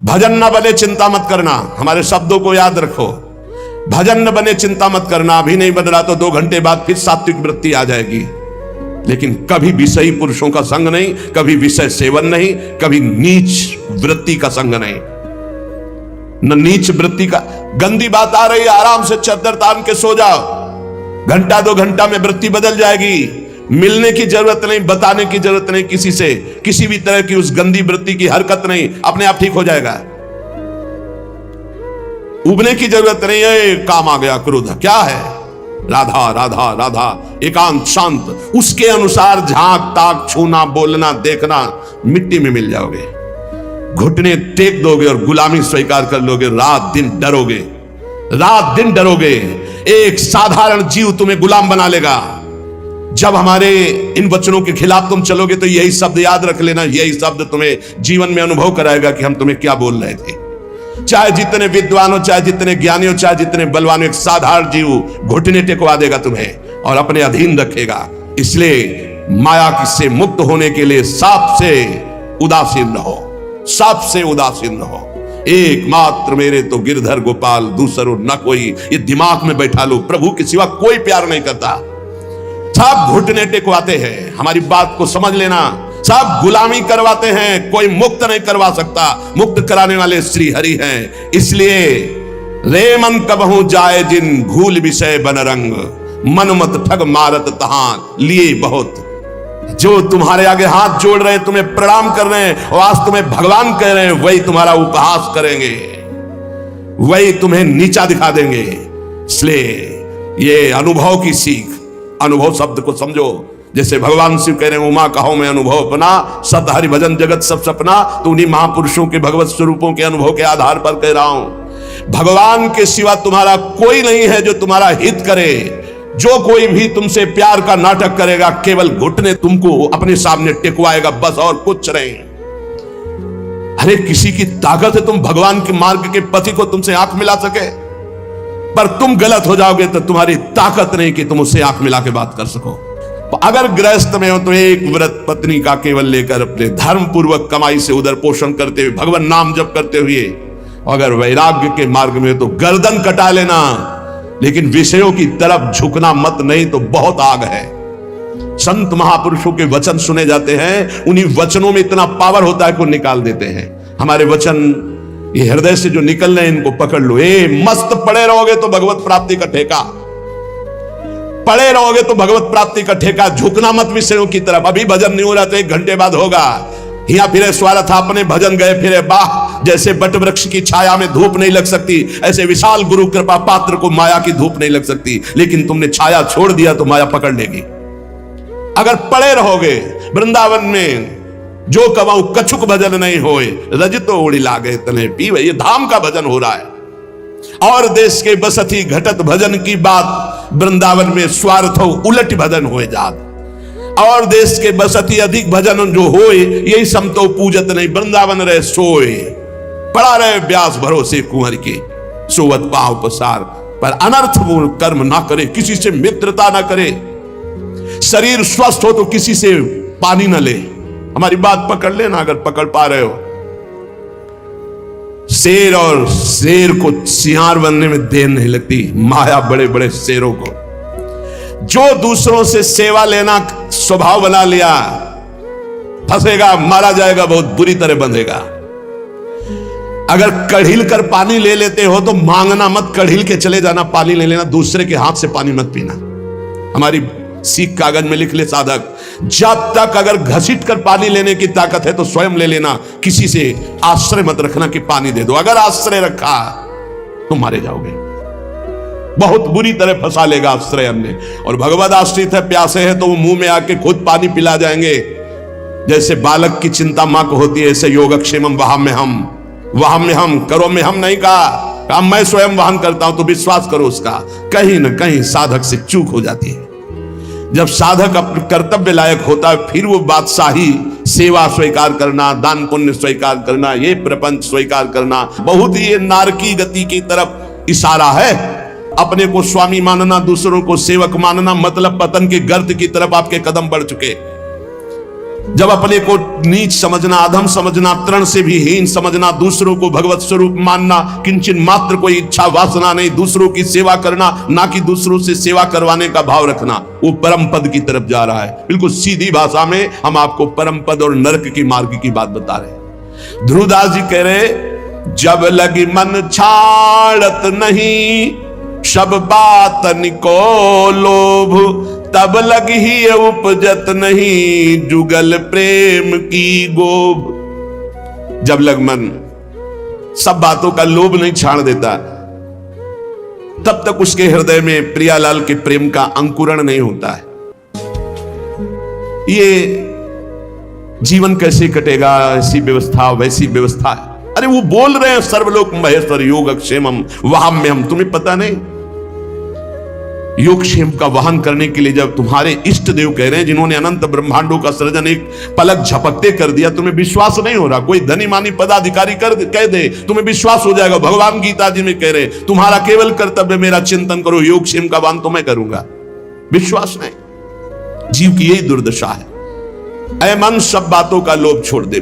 भजन न बने चिंता मत करना, हमारे शब्दों को याद रखो। भजन न बने चिंता मत करना, अभी नहीं बदला तो 2 घंटे बाद फिर सात्विक वृत्ति आ जाएगी। लेकिन कभी विषयी पुरुषों का संग नहीं, कभी विषय सेवन नहीं, कभी नीच वृत्ति का संग नहीं। न नीच वृत्ति का, गंदी बात आ रही है, आराम से चद्दर तान के सो जाओ, 1-2 घंटा में वृत्ति बदल जाएगी। मिलने की जरूरत नहीं, बताने की जरूरत नहीं किसी से, किसी भी तरह की उस गंदी वृत्ति की हरकत नहीं, अपने आप ठीक हो जाएगा। उबने की जरूरत नहीं है, काम आ गया क्रोध, क्या है, राधा राधा राधा, एकांत शांत, उसके अनुसार झांक ताक छूना बोलना देखना, मिट्टी में मिल जाओगे। घुटने टेक दोगे और गुलामी स्वीकार कर लोगे, रात दिन डरोगे, रात दिन डरोगे। एक साधारण जीव तुम्हें गुलाम बना लेगा। जब हमारे इन वचनों के खिलाफ तुम चलोगे तो यही शब्द याद रख लेना, यही शब्द तुम्हें जीवन में अनुभव कराएगा कि हम तुम्हें क्या बोल रहे थे। चाहे जितने विद्वान हो, चाहे जितने ज्ञानी हो, चाहे जितने बलवान हो, एक साधारण जीव घुटने टेकवा देगा तुम्हें और अपने अधीन रखेगा। इसलिए माया से मुक्त होने के लिए साफ से उदासीन रहो, साफ से उदासीन रहो। एकमात्र मेरे तो गिरधर गोपाल, दूसरो न कोई, ये दिमाग में बैठा लो। प्रभु के सिवा कोई प्यार नहीं करता। सब घुटने टेकवाते हैं, हमारी बात को समझ लेना। सब गुलामी करवाते हैं, कोई मुक्त नहीं करवा सकता। मुक्त कराने वाले श्री हरि हैं। इसलिए रे मन कबहू जाए जिन, भूल विषय बन रंग, मन मत ठग मारत तहां लिए बहुत। जो तुम्हारे आगे हाथ जोड़ रहे हैं, तुम्हें प्रणाम कर रहे हैं और आज तुम्हें भगवान कह रहे हैं, वही तुम्हारा उपहास करेंगे, वही तुम्हें नीचा दिखा देंगे। इसलिए ये अनुभव की सीख, अनुभव शब्द को समझो। जैसे भगवान शिव कह रहे हैं, उमा कहो मैं अनुभव अपना, सत हरि भजन जगत सब सपना। तो उन्हीं महापुरुषों के भगवत स्वरूपों के अनुभव के आधार पर कह रहा हूं। भगवान के सिवा तुम्हारा कोई नहीं है जो तुम्हारा हित करे। जो कोई भी तुमसे प्यार का नाटक करेगा, केवल घुटने तुमको अपने सामने टेकवाएगा, बस, और कुछ नहीं। अरे किसी की ताकत है तुम भगवान के मार्ग के पति को तुमसे आंख मिला सके, पर तुम गलत हो जाओगे तो तुम्हारी ताकत नहीं कि तुम उससे आंख मिला के बात कर सको। अगर गृहस्थ में हो तो एक व्रत पत्नी का केवल लेकर अपने धर्म पूर्वक कमाई से उदर पोषण करते हुए, भगवान नाम जप करते हुए, अगर वैराग्य के मार्ग में हो तो गर्दन कटा लेना, लेकिन विषयों की तरफ झुकना मत, नहीं तो बहुत आग है। संत महापुरुषों के वचन सुने जाते हैं, उन्हीं वचनों में इतना पावर होता है कि निकाल देते हैं। हमारे वचन ये हृदय से जो निकल रहे हैं, इनको पकड़ लो। मस्त पड़े रहोगे तो भगवत प्राप्ति का ठेका, पड़े रहोगे तो भगवत प्राप्ति का ठेका। झुकना मत विषयों की तरफ। अभी भजन नहीं हो रहा तो 1 घंटे बाद होगा। हिया फिरे स्वार्थ अपने भजन गए फिरे बाह। जैसे बट वृक्ष की छाया में धूप नहीं लग सकती, ऐसे विशाल गुरु कृपा पात्र को माया की धूप नहीं लग सकती। लेकिन तुमने छाया छोड़ दिया तो माया पकड़ लेगी। अगर पड़े रहोगे वृंदावन में, जो कवाऊ कछुक भजन नहीं होए, रजतो उड़ी लागे तने पीवे। ये धाम का भजन हो रहा है। और देश के बसती घटत भजन की बात, वृंदावन में स्वार्थ हो उलट भजन होए जात। और देश के बसती अधिक भजन जो होए, यही समतो पूजत नहीं, वृंदावन रहे सोए। पड़ा रहे व्यास भरोसे कुंवर के, सोवत पांव पसार। पर अनर्थ कर्म ना करे, किसी से मित्रता ना करे। शरीर स्वस्थ हो तो किसी से पानी ना ले। हमारी बात पकड़ लेना अगर पकड़ पा रहे हो। शेर और शेर को सियार बनने में देर नहीं लगती। माया बड़े बड़े शेरों को, जो दूसरों से सेवा लेना स्वभाव बना लिया, फंसेगा, मारा जाएगा, बहुत बुरी तरह बंधेगा। अगर कढ़िल कर पानी ले लेते हो तो मांगना मत, कढ़िल के चले जाना, पानी ले लेना। दूसरे के हाथ से पानी मत पीना। हमारी सीख कागज में लिख ले साधक, जब तक अगर घसीट कर पानी लेने की ताकत है तो स्वयं ले लेना। किसी से आश्रय मत रखना कि पानी दे दो। अगर आश्रय रखा तो मारे जाओगे, बहुत बुरी तरह फंसा लेगा आश्रय अन्य। और भगवत आश्रित है, प्यासे है तो वो मुंह में आके खुद पानी पिला जाएंगे। जैसे बालक की चिंता मां को होती है, ऐसे योगक्षेमम वहां में हम करो में हम नहीं कहा, मैं स्वयं वहन करता हूं। तो विश्वास करो उसका कहीं ना कहीं साधक से चूक हो जाती है। जब साधक अपने कर्तव्य लायक होता है, फिर वो बादशाही, सेवा स्वीकार करना, दान पुण्य स्वीकार करना, ये प्रपंच स्वीकार करना, बहुत ही नारकी गति की तरफ इशारा है। अपने को स्वामी मानना, दूसरों को सेवक मानना, मतलब पतन के गर्त की तरफ आपके कदम बढ़ चुके। जब अपने को नीच समझना, अधम समझना, तृण से भी हीन समझना, दूसरों को भगवत स्वरूप मानना, किंचन मात्र कोई इच्छा वासना नहीं, दूसरों की सेवा करना, ना कि दूसरों से सेवा करवाने का भाव रखना, वो परम पद की तरफ जा रहा है। बिल्कुल सीधी भाषा में हम आपको परम पद और नरक की मार्ग की बात बता रहे। ध्रुवदास जी कह रहे, जब लगी मन छाड़त नहीं, सब बातन को लोभ, तब लगी ही उपजत नहीं, जुगल प्रेम की गोभ। जब लग मन सब बातों का लोभ नहीं छाड़ देता, तब तक उसके हृदय में प्रियालाल के प्रेम का अंकुरण नहीं होता है। ये जीवन कैसे कटेगा, ऐसी व्यवस्था वैसी व्यवस्था है। अरे वो बोल रहे हैं सर्वलोक महेश्वर योगक्षेमम वहाम्यहम, तुम्हें पता नहीं? योगक्षेम का वाहन करने के लिए जब तुम्हारे इष्ट देव कह रहे हैं, जिन्होंने अनंत ब्रह्मांडों का सृजन एक पलक झपकते कर दिया, तुम्हें विश्वास नहीं हो रहा? कोई धनी मानी पदाधिकारी कह दे, तुम्हें विश्वास हो जाएगा। भगवान गीता जी में कह रहे, तुम्हारा केवल कर्तव्य मेरा चिंतन करो, योगक्षेम का वाहन तो मैं करूंगा। विश्वास नहीं। जीव की यही दुर्दशा है। ऐ मन, सब बातों का लोभ छोड़ दे।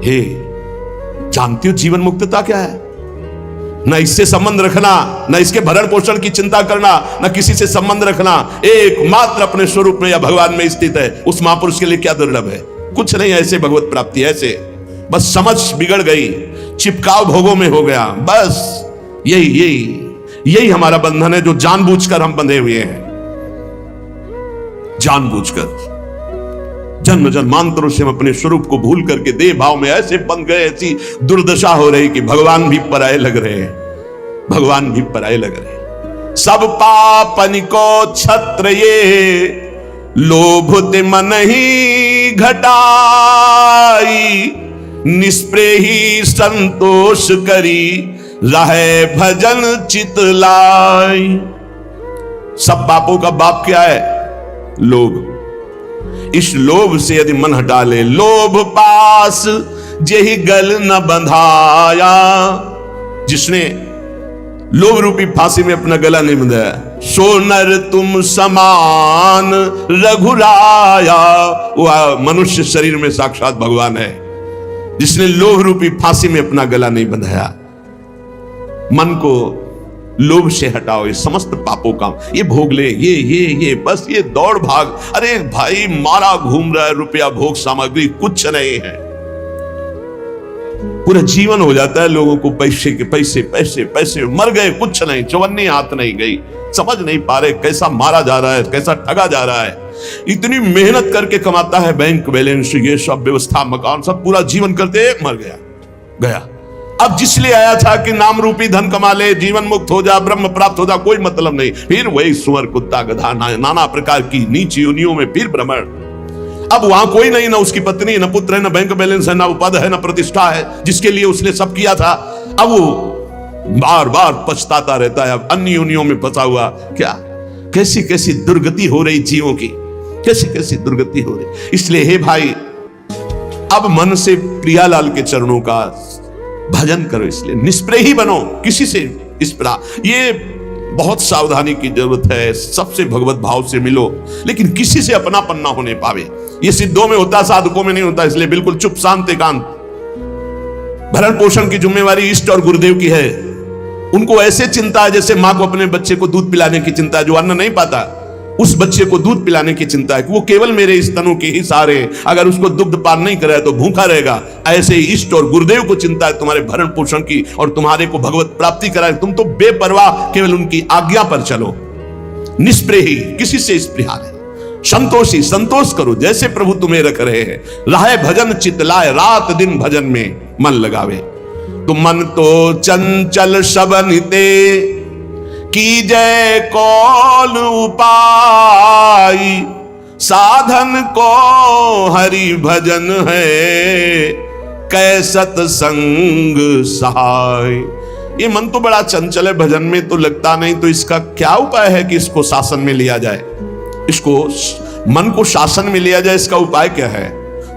हे, जानती हो जीवन मुक्तता क्या है? न इससे संबंध रखना, न इसके भरण पोषण की चिंता करना, न किसी से संबंध रखना, एकमात्र अपने स्वरूप में या भगवान में स्थित है। उस महापुरुष के लिए क्या दुर्लभ है? कुछ नहीं। ऐसे भगवत प्राप्ति, ऐसे बस समझ बिगड़ गई, चिपकाव भोगों में हो गया। बस यही हमारा बंधन है, जो जानबूझकर हम बंधे हुए हैं। जानबूझकर जन्म जन्मांतरों से हम अपने स्वरूप को भूल करके देह भाव में ऐसे बंध गए, ऐसी दुर्दशा हो रही कि भगवान भी पराये लग रहे हैं। भगवान भी पराये लग रहे हैं। सब पापन को छत्र ये, लोभ ते मन ही घटाई, निष्प्रेही संतोष करी, रहे भजन चित लाई। सब पापों का बाप क्या है? लोभ। इस लोभ से यदि मन हटा ले, लोभ पास जेहि गल न बंधाया। जिसने लोभ रूपी फांसी में अपना गला नहीं बंधाया, सो नर तुम समान रघुराया। वह मनुष्य शरीर में साक्षात भगवान है, जिसने लोभ रूपी फांसी में अपना गला नहीं बंधाया। मन को लोभ से हटाओ, ये समस्त पापों का, ये भोग ले, ये बस ये दौड़ भाग। अरे भाई, मारा घूम रहा है, रुपया भोग सामग्री कुछ नहीं है। पूरा जीवन हो जाता है लोगों को पैसे के पैसे पैसे पैसे, मर गए कुछ नहीं, चवन्नी हाथ नहीं गई। समझ नहीं पा रहे कैसा मारा जा रहा है, कैसा ठगा जा रहा है। इतनी मेहनत करके कमाता है, बैंक बैलेंस, ये सब व्यवस्था, मकान, सब पूरा जीवन करते मर गया। अब जिसलिए आया था कि नाम रूपी धन कमा ले, जीवन मुक्त हो जा, ब्रह्म प्राप्त हो जा, कोई मतलब नहीं। फिर वही सुअर, कुत्ता, गधा, नाना प्रकार की नीच योनियों में फिर भ्रमण। अब वहां कोई नहीं, ना उसकी पत्नी, ना पुत्र है, ना बैंक बैलेंस है, ना पद है, ना प्रतिष्ठा है, जिसके लिए उसने सब किया था। अब वो बार बार पछताता रहता है, अब अन्य योनियों में फंसा हुआ। क्या कैसी कैसी दुर्गति हो रही जीवों की, कैसी कैसी दुर्गति हो रही। इसलिए हे भाई, अब मन से प्रियालाल के चरणों का भजन करो। इसलिए निष्प्रेही बनो, किसी से ये बहुत सावधानी की जरूरत है। सबसे भगवत भाव से मिलो, लेकिन किसी से अपनापन ना होने पावे। ये सिद्धों में होता, साधकों में नहीं होता। इसलिए बिल्कुल चुप शांत एकांत। भरण पोषण की जिम्मेवारी इष्ट और गुरुदेव की है। उनको ऐसे चिंता है जैसे मां को अपने बच्चे को दूध पिलाने की चिंता है। जो अन्न नहीं पाता, उस बच्चे को दूध पिलाने की चिंता है कि वो केवल मेरे स्तनों के ही सहारे, अगर उसको दुग्ध पान नहीं कराए तो भूखा रहेगा। ऐसे ही इष्ट और गुरुदेव को चिंता है तुम्हारे भरण पोषण की और तुम्हारे को भगवत प्राप्ति कराए। तुम तो बेपरवाह केवल उनकी आज्ञा पर चलो। निष्प्रेही, किसी से स्पृहा नहीं। संतोषी, संतोष करो जैसे प्रभु तुम्हें रख रहे हैं। राहे भजन चित लाए, रात दिन भजन में मन लगावे। तुम मन तो चंचल सबनिते, की जय कौन उपाय। साधन को हरि भजन है, कै सत्संग सहाय। ये मन तो बड़ा चंचल है, भजन में तो लगता नहीं, तो इसका क्या उपाय है कि इसको शासन में लिया जाए? इसको मन को शासन में लिया जाए, इसका उपाय क्या है?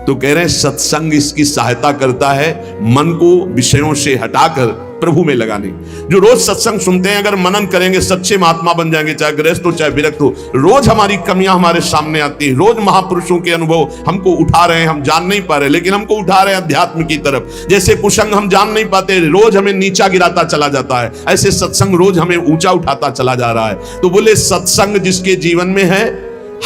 तो कह रहे हैं सत्संग इसकी सहायता करता है। मन को विषयों से हटाकर प्रभु में लगानी। जो रोज सत्संग सुनते हैं, अगर मनन करेंगे, सच्चे महात्मा बन जाएंगे, चाहे गृहस्थ हो चाहे विरक्त हो। रोज हमारी कमियां हमारे सामने आती है, रोज महापुरुषों के अनुभव हमको उठा रहे हैं, हम जान नहीं पा रहे, लेकिन हमको उठा रहे हैं अध्यात्म की तरफ। जैसे कुसंग हम जान नहीं पाते, रोज हमें नीचा गिराता चला जाता है, ऐसे सत्संग रोज हमें ऊंचा उठाता चला जा रहा है। तो बोले सत्संग जिसके जीवन में है,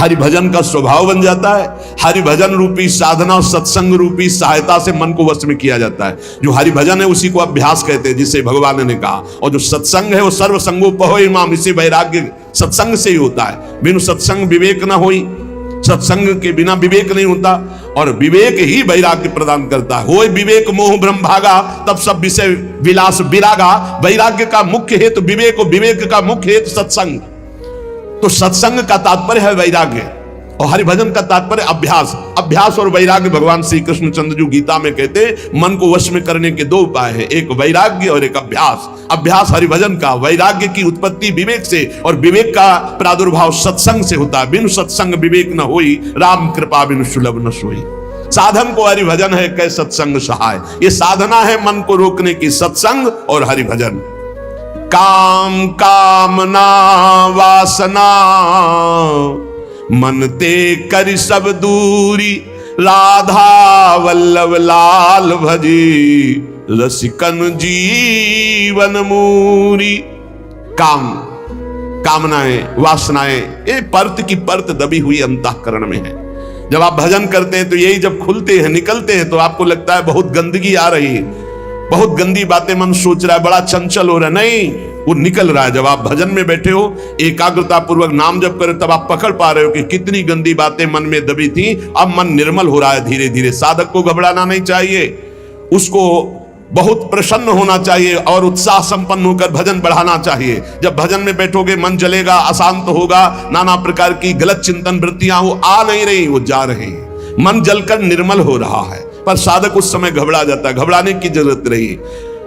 हरि भजन का स्वभाव बन जाता है। हरि भजन रूपी साधना और सत्संग रूपी सहायता से मन को वश में किया जाता है। जो हरि भजन है उसी को अभ्यास कहते हैं, जिसे भगवान ने कहा। और जो सत्संग है वो सर्व संगोपहो इमाम, इसे वैराग्य सत्संग से ही होता है। बिनु सत्संग विवेक न होई, सत्संग के बिना विवेक नहीं होता, और विवेक ही वैराग्य प्रदान करता है। होय विवेक मोह भ्रम भागा, तब सब विषय विलास विरागा। वैराग्य का मुख्य हेतु विवेक, और विवेक का मुख्य हेतु सत्संग। तो सत्संग का तात्पर्य है वैराग्य, और हरिभजन का तात्पर्य अभ्यास। अभ्यास और वैराग्य भगवान श्री कृष्ण चंद्र जी गीता में कहते हैं मन को वश में करने के दो उपाय हैं, एक वैराग्य और एक अभ्यास। अभ्यास हरिभजन का, वैराग्य की उत्पत्ति विवेक से, और विवेक का प्रादुर्भाव सत्संग से होता है। बिनु सत्संग विवेक न होई, राम कृपा बिनु सुलभ न सोई। साधन को हरिभजन है, कै सत्संग सहाय। ये साधना है मन को रोकने की, सत्संग और हरिभजन। काम कामना वासना मन ते कर सब दूरी, राधा वल्लभ लाल भजी, रसिकन जीवन मूरी। काम, कामनाएं, वासनाएं, ये परत की परत दबी हुई अंतःकरण में है। जब आप भजन करते हैं तो यही जब खुलते हैं, निकलते हैं, तो आपको लगता है बहुत गंदगी आ रही है, बहुत गंदी बातें मन सोच रहा है, बड़ा चंचल हो रहा है। नहीं, वो निकल रहा है। जब आप भजन में बैठे हो, एकाग्रता पूर्वक नाम जप करें, तब आप पकड़ पा रहे हो कि कितनी गंदी बातें मन में दबी थी, अब मन निर्मल हो रहा है धीरे धीरे। साधक को घबराना नहीं चाहिए, उसको बहुत प्रसन्न होना चाहिए और उत्साह संपन्न होकर भजन बढ़ाना चाहिए। जब भजन में बैठोगे मन जलेगा, अशांत होगा, नाना प्रकार की गलत चिंतन वृत्तियां वो आ नहीं रही, वो जा रहे हैं। मन जलकर निर्मल हो रहा है, पर साधक उस समय घबरा जाता है। घबराने की जरूरत नहीं।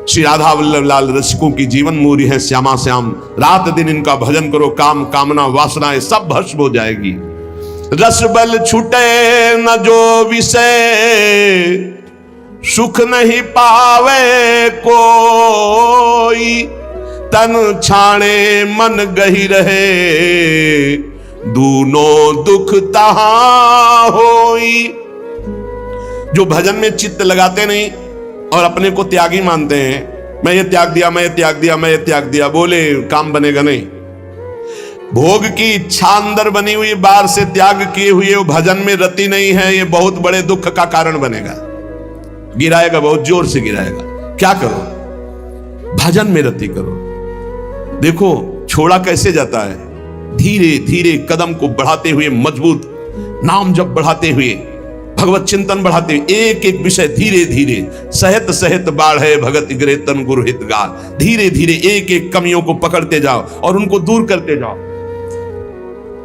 श्री राधा वल्लभ लाल रसिकों की जीवन मूरी है श्यामा श्याम। रात दिन इनका भजन करो, काम कामना वासनाएं सब भस्म हो जाएगी। रस बल छूटे न जो विषय, सुख नहीं पावे कोई। तन छाणे मन गही रहे, दूनों दुख तहां होई। जो भजन में चित्त लगाते नहीं और अपने को त्यागी मानते हैं, मैं ये त्याग दिया, मैं ये त्याग दिया, मैं ये त्याग दिया, बोले काम बनेगा नहीं। भोग की इच्छा अंदर बनी हुई, बाहर से त्याग किए हुए वो भजन में रति नहीं है, ये बहुत बड़े दुख का कारण बनेगा। गिराएगा, बहुत जोर से गिराएगा। क्या करो? भजन में रति करो। देखो छोड़ा कैसे जाता है, धीरे धीरे कदम को बढ़ाते हुए, मजबूत नाम जप बढ़ाते हुए, भगवत चिंतन बढ़ाते हुए, एक एक विषय धीरे धीरे, सहत सहत बाढ़े भगत गिरे तन गुरु हित गाल। धीरे धीरे एक एक कमियों को पकड़ते जाओ और उनको दूर करते जाओ।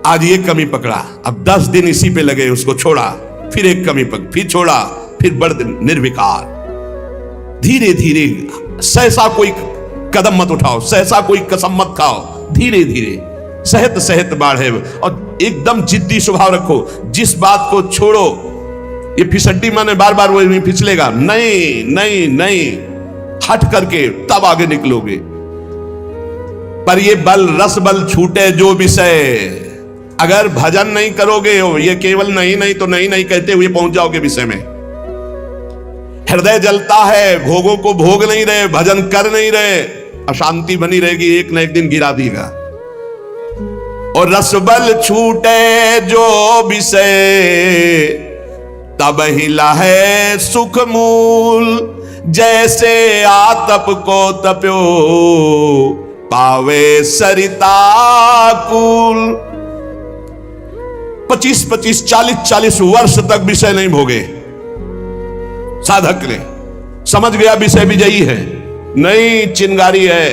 आज ये कमी पकड़ा, अब 10 दिन इसी पे लगे, उसको छोड़ा, फिर एक कमी पकड़, फिर छोड़ा, फिर बढ़ निर्विकार। धीरे धीरे, सहसा कोई कदम मत उठाओ, सहसा कोई कसम मत खाओ, धीरे धीरे सहत सहत बाढ़े। और एकदम जिद्दी स्वभाव रखो, जिस बात को छोड़ो, ये फिसड्डी माने बार बार वो नहीं फिसलेगा, नहीं नहीं नहीं, हट करके तब आगे निकलोगे। पर ये बल रस बल छूटे जो विषय, अगर भजन नहीं करोगे, ये केवल नहीं नहीं तो नहीं नहीं कहते हुए पहुंच जाओगे विषय में। हृदय जलता है, भोगों को भोग नहीं रहे, भजन कर नहीं रहे, अशांति बनी रहेगी, एक न एक दिन गिरा देगा। और रस बल छूटे जो विषय, तब हिला है सुख मूल। जैसे आतप को तप्यो, पावे सरिता कूल। 25-25, 40-40 वर्ष तक विषय नहीं भोगे साधक ने, समझ गया विषय विजयी है, नहीं चिंगारी है।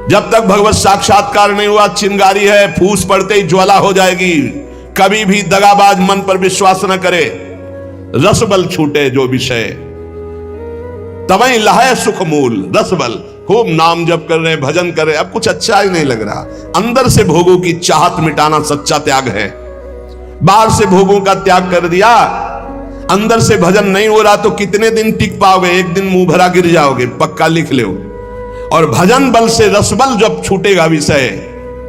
जब तक भगवत साक्षात्कार नहीं हुआ, चिंगारी है, फूस पड़ते ही ज्वाला हो जाएगी। कभी भी दगाबाज मन पर विश्वास न करे। रस बल छूटे जो विषय, तवई लहे सुख मूल। रस बल, खूब नाम जप कर रहे, भजन कर रहे, अब कुछ अच्छा ही नहीं लग रहा। अंदर से भोगों की चाहत मिटाना सच्चा त्याग है। बाहर से भोगों का त्याग कर दिया, अंदर से भजन नहीं हो रहा तो कितने दिन टिक पाओगे? एक दिन मुंह भरा गिर जाओगे, पक्का लिख लो। और भजन बल से रसबल जब छूटेगा विषय,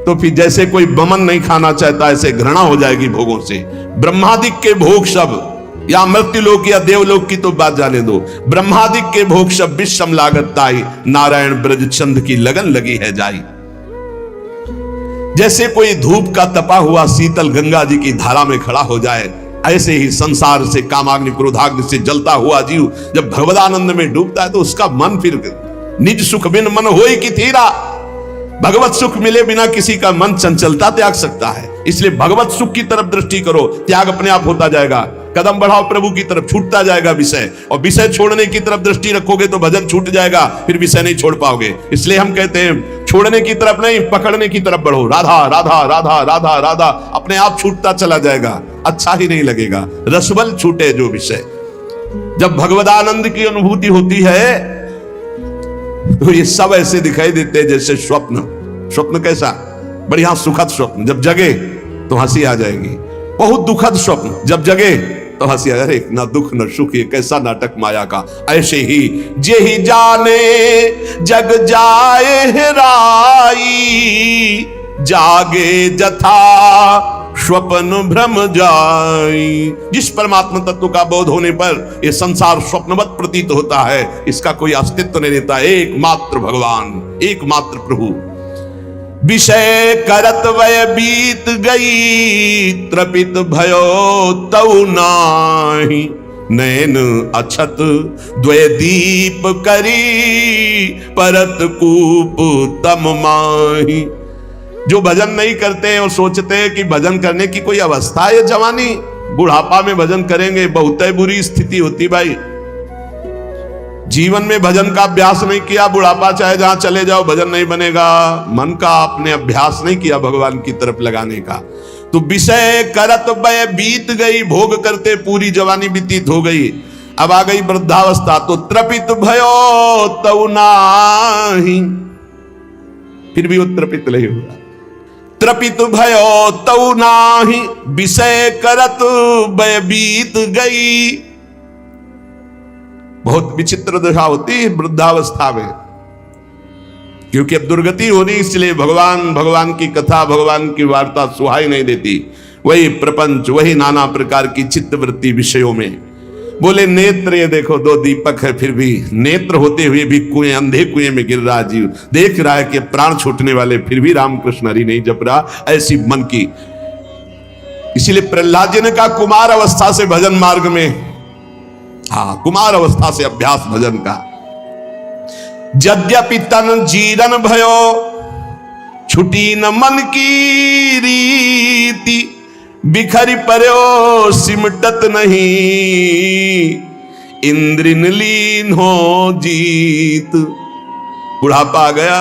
तो फिर जैसे कोई बमन नहीं खाना चाहता ऐसे घृणा हो जाएगी भोगों से। ब्रह्मादिक के भोग सब, या मृत्युलोक या देवलोक की तो बात जाने दो, ब्रह्मादिक के भोग सब विषम लागत ताई, नारायण ब्रज चंद की लगन लगी है जाई। जैसे कोई धूप का तपा हुआ शीतल गंगा जी की धारा में खड़ा हो जाए, ऐसे ही संसार से कामाग्नि क्रोधाग्नि से जलता हुआ जीव जब भगवदानंद में डूबता है तो उसका मन फिर निज सुख बिन मन होई की थीरा। भगवत सुख मिले बिना किसी का मन चंचलता त्याग सकता है, इसलिए भगवत सुख की तरफ दृष्टि करो, त्याग अपने आप होता जाएगा। कदम बढ़ाओ प्रभु की तरफ, छूटता जाएगा विषय, और विषय छोड़ने की तरफ दृष्टि रखोगे तो भजन छूट जाएगा, फिर विषय नहीं छोड़ पाओगे। इसलिए हम कहते हैं छोड़ने की तरफ नहीं, पकड़ने की तरफ बढ़ो। राधा राधा राधा राधा राधा, अपने आप छूटता चला जाएगा, अच्छा ही नहीं लगेगा। रसबल छूटे जो विषय। जब भगवदानंद की अनुभूति होती है तो ये सब ऐसे दिखाई देते हैं जैसे स्वप्न। स्वप्न कैसा? बढ़िया सुखद स्वप्न, जब जगे तो हंसी आ जाएगी। बहुत दुखद स्वप्न, जब जगे तो हंसी आ जाए, ना दुख न सुख, ये कैसा नाटक माया का। ऐसे ही जे ही जाने जग जाए हेराई, जागे जथा स्वप्न भ्रम जाई। जिस परमात्मा तत्व का बोध होने पर यह संसार स्वप्नवत प्रतीत होता है, इसका कोई अस्तित्व नहीं रहता। एकमात्र भगवान, एकमात्र प्रभु। विषय करत वय बीत गई, त्रपित भयो तऊ नाही, नैन अछत द्वय दीप करी, परत कूप तम माही। जो भजन नहीं करते और सोचते हैं कि भजन करने की कोई अवस्था है जवानी, बुढ़ापा में भजन करेंगे, बहुत ही बुरी स्थिति होती भाई। जीवन में भजन का अभ्यास नहीं किया, बुढ़ापा चाहे जहां चले जाओ भजन नहीं बनेगा। मन का आपने अभ्यास नहीं किया भगवान की तरफ लगाने का, तो विषय करत वय बीत गई, भोग करते पूरी जवानी व्यतीत हो गई। अब आ गई वृद्धावस्था, तो त्रपित भयो तऊ नाही, फिर भी वो त्रपित नहीं हुआ। त्रपित भयो तऊ नाही, विषय करत वय बीत गई। बहुत विचित्र दशा होती है वृद्धावस्था में, क्योंकि अब दुर्गति होनी, इसलिए भगवान की कथा, भगवान की वार्ता सुहाई नहीं देती। वही प्रपंच, वही नाना प्रकार की चित्तवृत्ति विषयों में। बोले नेत्र, ये देखो दो दीपक है, फिर भी नेत्र होते हुए भी कुएं, अंधे कुएं में गिर रहा जीव, देख रहा है कि प्राण छूटने वाले, फिर भी रामकृष्ण हरि नहीं जप रहा। ऐसी मन की, इसीलिए प्रहलाद जी ने कहा कुमार अवस्था से भजन मार्ग में, हाँ कुमार अवस्था से अभ्यास भजन का। यद्यपि तन जीरन भयो, छुटी न मन की रीति, बिखरी पर्यो सिमटत नहीं, इंद्रिन लीन हो जीत। बुढ़ापा आ गया,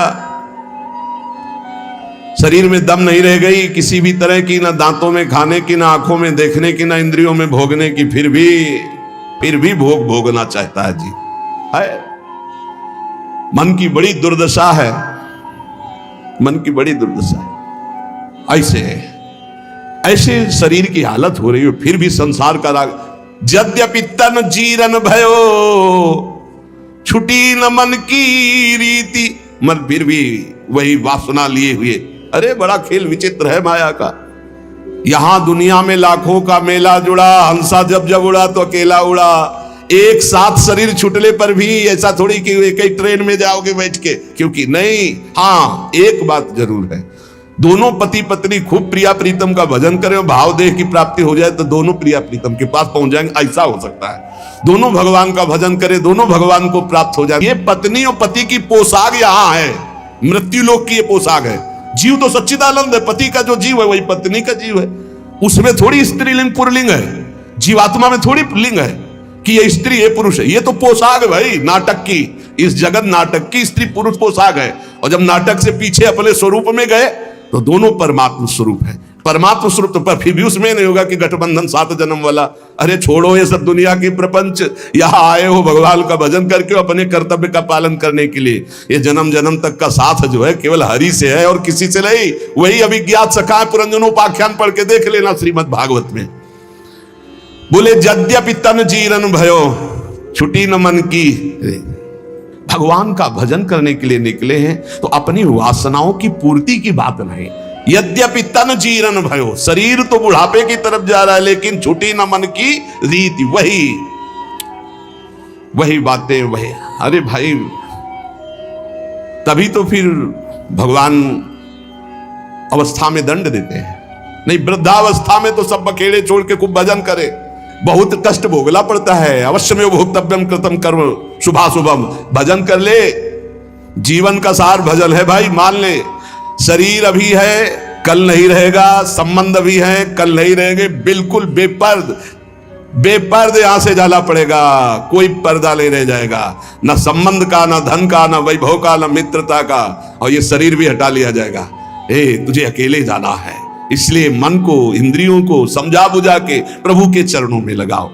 शरीर में दम नहीं रह गई किसी भी तरह की, ना दांतों में खाने की, ना आंखों में देखने की, ना इंद्रियों में भोगने की, फिर भी भोग भोगना चाहता है जी। है मन की बड़ी दुर्दशा है, मन की बड़ी दुर्दशा है। ऐसे शरीर की हालत हो रही है, फिर भी संसार का राग। यद्यपि तन जीरन भयो, छुटी न मन की रीति, मन फिर भी वही वासना लिए हुए। अरे बड़ा खेल विचित्र है माया का। यहां दुनिया में लाखों का मेला जुड़ा, हंसा जब जब उड़ा तो अकेला उड़ा। एक साथ शरीर छुटने पर भी ऐसा थोड़ी कि एक ही ट्रेन में जाओगे बैठ के, क्योंकि नहीं। हाँ एक बात जरूर है, दोनों पति पत्नी खूब प्रिया प्रीतम का भजन करें और भाव देह की प्राप्ति हो जाए तो दोनों प्रिया प्रीतम के पास पहुंच जाएंगे, ऐसा हो सकता है। दोनों भगवान का भजन करें, दोनों भगवान को प्राप्त हो जाए। ये पत्नी और पति की पोशाक यहाँ है, मृत्यु लोक की ये पोशाक है। जीव तो सच्चिदानंद है, पति का जो जीव है वही पत्नी का जीव है। उसमें थोड़ी स्त्रीलिंग पुरलिंग है, जीवात्मा में थोड़ी लिंग है कि ये स्त्री ये पुरुष है। ये तो पोशाक है भाई नाटक की, इस जगत नाटक की स्त्री पुरुष पोशाक है। और जब नाटक से पीछे अपने स्वरूप में गए तो दोनों परमात्मा स्वरूप है। परमात्मा स्वरूप तो पर फिर भी उसमें नहीं होगा कि गठबंधन 7 जन्म वाला। अरे छोड़ो ये सब दुनिया की प्रपंच, यहाँ आए हो भगवान का भजन करके अपने कर्तव्य का पालन करने के लिए। ये जन्म जन्म तक का साथ जो है केवल हरि से है और किसी से नहीं। वही अभिज्ञात सखा पुरंजनोपाख्यान पढ़ के देख लेना श्रीमद् भागवत में। बोले यद्यपि तन जीरन भयो छुटी न मन की। भगवान का भजन करने के लिए निकले हैं तो अपनी वासनाओं की पूर्ति की बात नहीं। यद्यपि तन जीरन भयो, शरीर तो बुढ़ापे की तरफ जा रहा है लेकिन छुटी न मन की रीति। वही बातें वही। अरे भाई, तभी तो फिर भगवान अवस्था में दंड देते हैं। नहीं, वृद्धावस्था में तो सब बखेड़े छोड़ के खूब भजन करे। बहुत कष्ट भोगना पड़ता है। अवश्य में भोक्तव्यम कृतम कर्म शुभाशुभम। भजन कर ले, जीवन का सार भजन है भाई। मान ले, शरीर अभी है, कल नहीं रहेगा। संबंध भी है, कल नहीं रहेंगे। बिल्कुल बेपर्द यहां से जाना पड़ेगा। कोई पर्दा नहीं रह जाएगा, ना संबंध का, ना धन का, ना वैभव का, ना मित्रता का। और ये शरीर भी हटा लिया जाएगा। तुझे अकेले जाना है, इसलिए मन को, इंद्रियों को समझा बुझा के प्रभु के चरणों में लगाओ।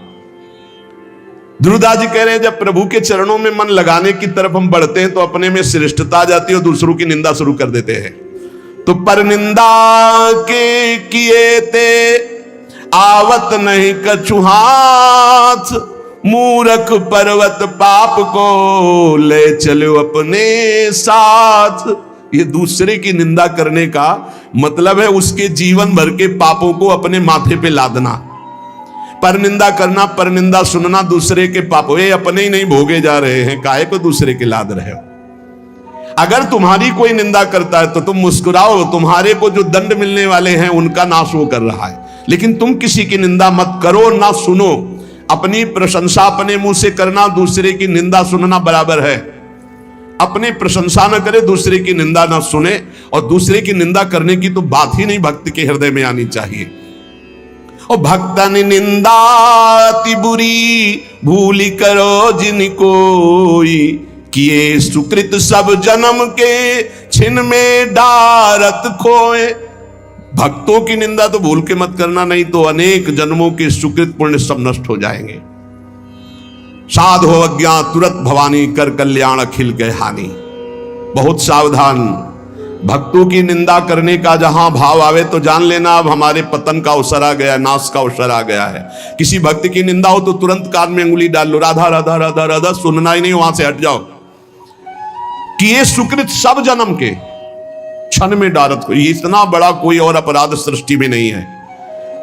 ध्रुवदास जी कह रहे हैं, जब प्रभु के चरणों में मन लगाने की तरफ हम बढ़ते हैं तो अपने में श्रेष्ठता आ जाती है और दूसरों की निंदा शुरू कर देते हैं। तो पर निंदा के किए ते आवत नहीं कछु हाथ, मूर्ख पर्वत पाप को ले चलो अपने साथ। ये दूसरे की निंदा करने का मतलब है उसके जीवन भर के पापों को अपने माथे पे लादना। पर निंदा करना, पर निंदा सुनना दूसरे के पापों, ये अपने ही नहीं भोगे जा रहे हैं, काहे को दूसरे के लाद रहे हो। अगर तुम्हारी कोई निंदा करता है तो तुम मुस्कुराओ, तुम्हारे को जो दंड मिलने वाले हैं उनका नाश वो कर रहा है। लेकिन तुम किसी की निंदा मत करो, ना सुनो। अपनी प्रशंसा अपने मुंह से करना, दूसरे की निंदा सुनना बराबर है। अपने प्रशंसा न करे, दूसरे की निंदा न सुने। और दूसरे की निंदा करने की तो बात ही नहीं भक्त के हृदय में आनी चाहिए। और भक्तन निंदा अति बुरी भूली करो जिन कोई, किए सुकृत सब जन्म के छिन में डारत खोए। भक्तों की निंदा तो भूल के मत करना, नहीं तो अनेक जन्मों के सुकृत पुण्य सब नष्ट हो जाएंगे। साध हो अज्ञान तुरंत भवानी, कर कल्याण अखिल के हानि। बहुत सावधान। भक्तों की निंदा करने का जहां भाव आवे तो जान लेना अब हमारे पतन का अवसर आ गया, नाश का अवसर आ गया है। किसी भक्त की निंदा हो तो तुरंत कान में उंगली डाल लो, राधा राधा राधा राधा, सुनना ही नहीं, वहां से हट जाओ। कि ये सुकृत सब जन्म के क्षण में डारत को, इतना बड़ा कोई और अपराध सृष्टि में नहीं है।